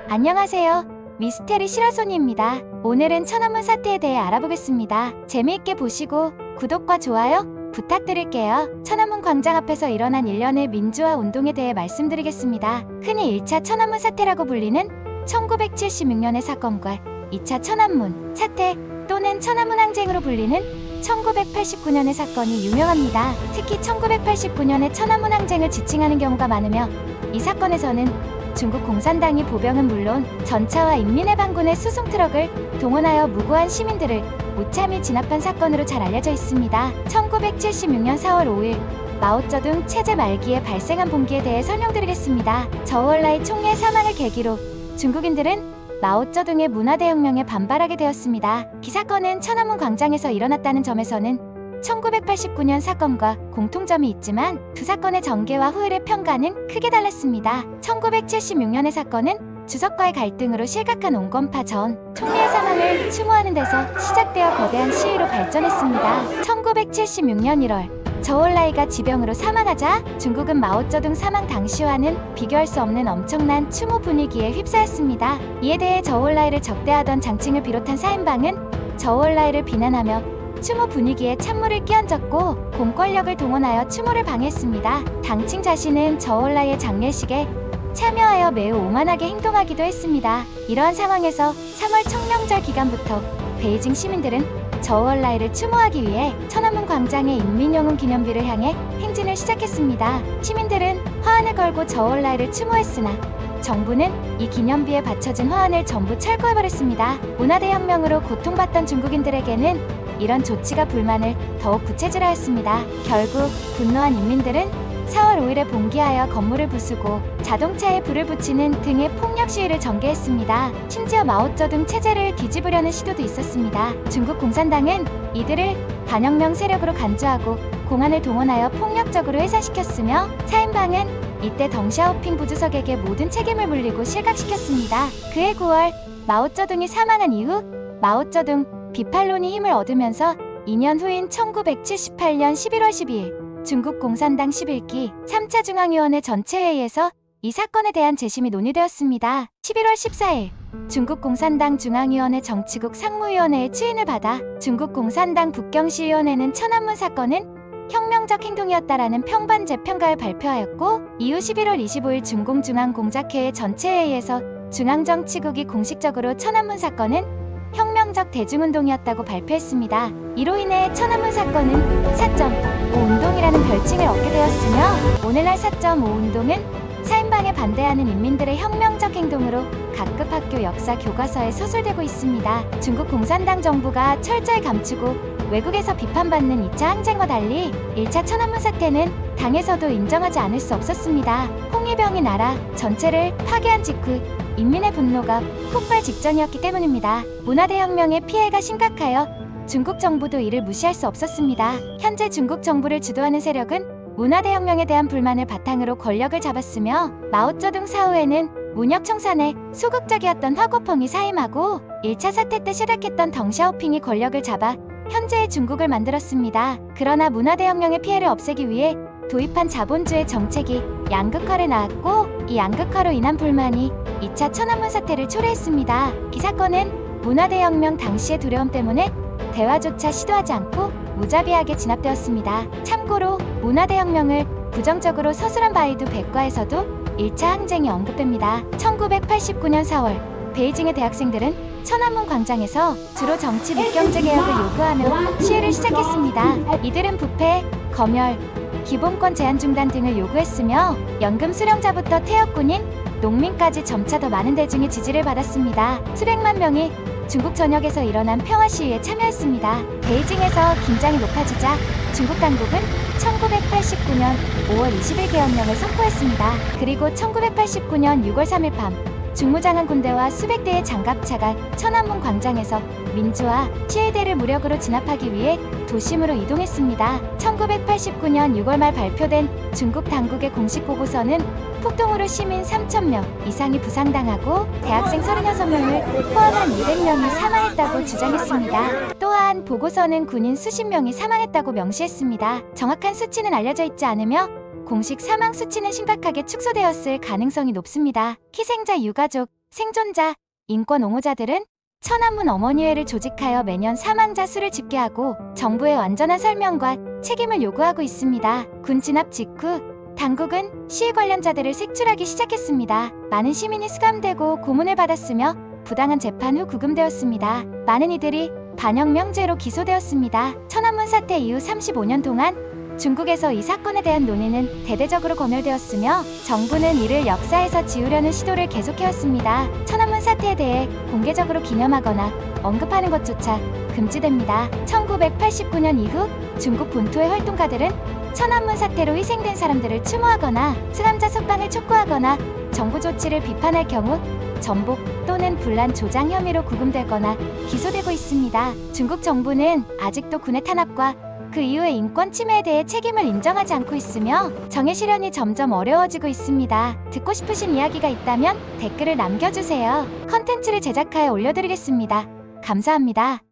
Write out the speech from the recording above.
안녕하세요. 미스테리 실화소니입니다. 오늘은 천안문 사태에 대해 알아보겠습니다. 재미있게 보시고 구독과 좋아요 부탁드릴게요. 천안문 광장 앞에서 일어난 일련의 민주화 운동에 대해 말씀드리겠습니다. 흔히 1차 천안문 사태라고 불리는 1976년의 사건과 2차 천안문 사태 또는 천안문 항쟁으로 불리는 1989년의 사건이 유명합니다. 특히 1989년의 천안문 항쟁을 지칭하는 경우가 많으며 이 사건에서는 중국 공산당이 보병은 물론 전차와 인민해방군의 수송 트럭을 동원하여 무고한 시민들을 무참히 진압한 사건으로 잘 알려져 있습니다. 1976년 4월 5일 마오쩌둥 체제 말기에 발생한 봉기에 대해 설명드리겠습니다. 저우얼라이 총리의 사망을 계기로 중국인들은 마오쩌둥의 문화대혁명에 반발하게 되었습니다. 이 사건은 천안문 광장에서 일어났다는 점에서는 1989년 사건과 공통점이 있지만 두 사건의 전개와 후일의 평가는 크게 달랐습니다. 1976년의 사건은 주석과의 갈등으로 실각한 온건파 전 총리의 사망을 추모하는 데서 시작되어 거대한 시위로 발전했습니다. 1976년 1월 저우얼라이가 지병으로 사망하자 중국은 마오쩌둥 사망 당시와는 비교할 수 없는 엄청난 추모 분위기에 휩싸였습니다. 이에 대해 저우얼라이를 적대하던 장칭을 비롯한 사인방은 저우얼라이를 비난하며 추모 분위기에 찬물을 끼얹었고 공권력을 동원하여 추모를 방해했습니다. 당칭 자신은 저우얼라이의 장례식에 참여하여 매우 오만하게 행동하기도 했습니다. 이러한 상황에서 3월 청명절 기간부터 베이징 시민들은 저우얼라이를 추모하기 위해 천안문 광장의 인민영웅 기념비를 향해 행진을 시작했습니다. 시민들은 화환을 걸고 저우얼라이를 추모했으나 정부는 이 기념비에 바쳐진 화환을 전부 철거해버렸습니다. 문화대혁명으로 고통받던 중국인들에게는 이런 조치가 불만을 더욱 부채질하였습니다. 결국 분노한 인민들은 4월 5일에 봉기하여 건물을 부수고 자동차에 불을 붙이는 등의 폭력 시위를 전개했습니다. 심지어 마오쩌둥 체제를 뒤집으려는 시도도 있었습니다. 중국 공산당은 이들을 반혁명 세력으로 간주하고 공안을 동원하여 폭력적으로 해산시켰으며 사인방은 이때 덩샤오핑 부주석에게 모든 책임을 물리고 실각시켰습니다. 그해 9월 마오쩌둥이 사망한 이후 마오쩌둥 비판론이 힘을 얻으면서 2년 후인 1978년 11월 12일 중국 공산당 11기 3차 중앙위원회 전체회의에서 이 사건에 대한 재심이 논의되었습니다. 11월 14일 중국 공산당 중앙위원회 정치국 상무위원회의 추인을 받아 중국 공산당 북경시위원회는 천안문 사건은 혁명적 행동이었다라는 평반 재평가를 발표하였고 이후 11월 25일 중공중앙공작회의 전체회의에서 중앙정치국이 공식적으로 천안문 사건은 혁명적 대중운동이었다고 발표했습니다. 이로 인해 천안문 사건은 4.5 운동이라는 별칭을 얻게 되었으며 오늘날 4.5 운동은 사인방에 반대하는 인민들의 혁명적 행동으로 각급 학교 역사 교과서에 서술되고 있습니다. 중국 공산당 정부가 철저히 감추고 외국에서 비판받는 2차 항쟁과 달리 1차 천안문 사태는 당에서도 인정하지 않을 수 없었습니다. 홍위병이 나라 전체를 파괴한 직후 인민의 분노가 폭발 직전이었기 때문입니다. 문화대혁명의 피해가 심각하여 중국 정부도 이를 무시할 수 없었습니다. 현재 중국 정부를 주도하는 세력은 문화대혁명에 대한 불만을 바탕으로 권력을 잡았으며 마오쩌둥 사후에는 문혁청산에 소극적이었던 화고펑이 사임하고 1차 사태 때 실학했던 덩샤오핑이 권력을 잡아 현재의 중국을 만들었습니다. 그러나 문화대혁명의 피해를 없애기 위해 도입한 자본주의 정책이 양극화를 낳았고 이 양극화로 인한 불만이 2차 천안문 사태를 초래했습니다. 이 사건은 문화대혁명 당시의 두려움 때문에 대화조차 시도하지 않고 무자비하게 진압되었습니다. 참고로 문화대혁명을 부정적으로 서술한 바이두 백과에서도 1차 항쟁이 언급됩니다. 1989년 4월 베이징의 대학생들은 천안문 광장에서 주로 정치 및 경제 개혁을 요구하며 시위를 시작했습니다. 이들은 부패, 검열, 기본권 제한 중단 등을 요구했으며 연금 수령자부터 퇴역군인, 농민까지 점차 더 많은 대중의 지지를 받았습니다. 수백만 명이 중국 전역에서 일어난 평화 시위에 참여했습니다. 베이징에서 긴장이 높아지자 중국 당국은 1989년 5월 20일 계엄령을 선포했습니다. 그리고 1989년 6월 3일 밤 중무장한 군대와 수백 대의 장갑차가 천안문 광장에서 민주화 시위대를 무력으로 진압하기 위해 도심으로 이동했습니다. 1989년 6월 말 발표된 중국 당국의 공식 보고서는 폭동으로 시민 3,000명 이상이 부상당하고 대학생 36명을 포함한 200명이 사망했다고 주장했습니다. 또한 보고서는 군인 수십 명이 사망했다고 명시했습니다. 정확한 수치는 알려져 있지 않으며 공식 사망 수치는 심각하게 축소되었을 가능성이 높습니다. 희생자 유가족 생존자, 인권 옹호자들은 천안문 어머니회를 조직하여 매년 사망자 수를 집계하고 정부의 완전한 설명과 책임을 요구하고 있습니다. 군 진압 직후 당국은 시위 관련자들을 색출하기 시작했습니다. 많은 시민이 수감되고 고문을 받았으며 부당한 재판 후 구금되었습니다. 많은 이들이 반혁명죄로 기소되었습니다. 천안문 사태 이후 35년 동안 중국에서 이 사건에 대한 논의는 대대적으로 검열되었으며 정부는 이를 역사에서 지우려는 시도를 계속해왔습니다. 천안문 사태에 대해 공개적으로 기념하거나 언급하는 것조차 금지됩니다. 1989년 이후 중국 본토의 활동가들은 천안문 사태로 희생된 사람들을 추모하거나 수감자 석방을 촉구하거나 정부 조치를 비판할 경우 전복 또는 분란 조장 혐의로 구금되거나 기소되고 있습니다. 중국 정부는 아직도 군의 탄압과 그 이후의 인권 침해에 대해 책임을 인정하지 않고 있으며 정의 실현이 점점 어려워지고 있습니다. 듣고 싶으신 이야기가 있다면 댓글을 남겨주세요. 컨텐츠를 제작하여 올려드리겠습니다. 감사합니다.